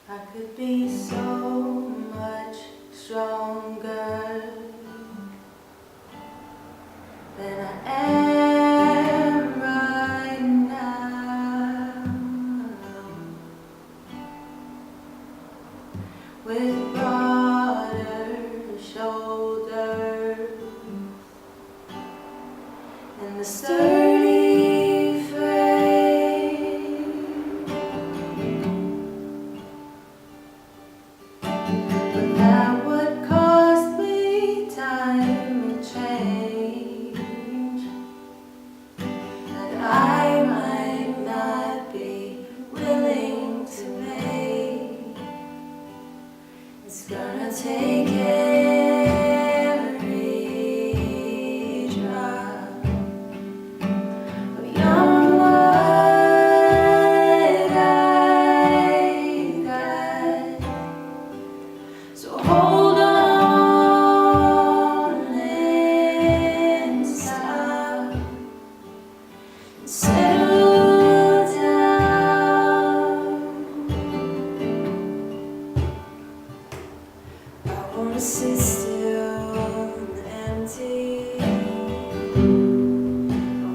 I could be so much stronger than I am right now, with broader shoulders and the sturdy frame. But that would cost me time and change that I might not be willing to make. It's gonna take every drop of young blood I got. So hold on and stop and settle down. I wanna sit still and empty. I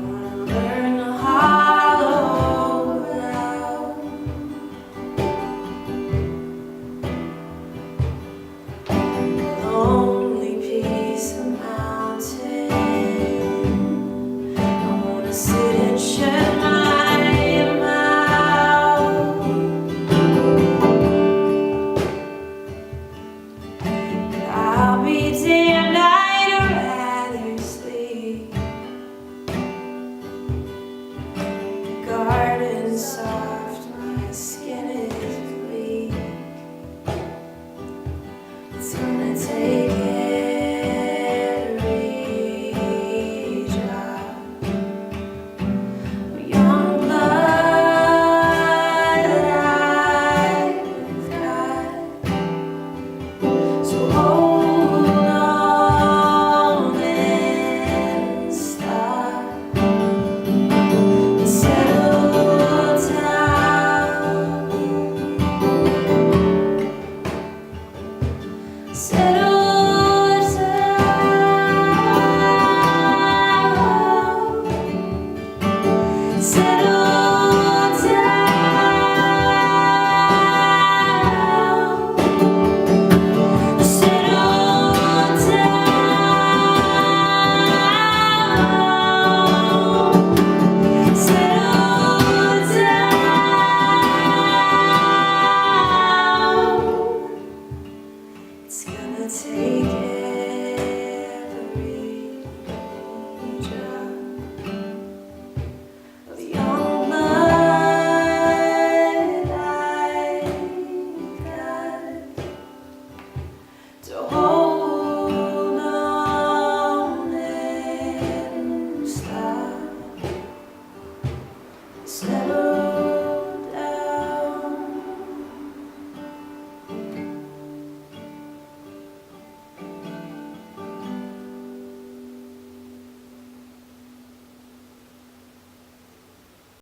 wanna learn to hollow out. Lonely piece of mountain. I wanna sit and shut my mouth. I'll be damned, I'd rather sleep. Garden soft, my skin.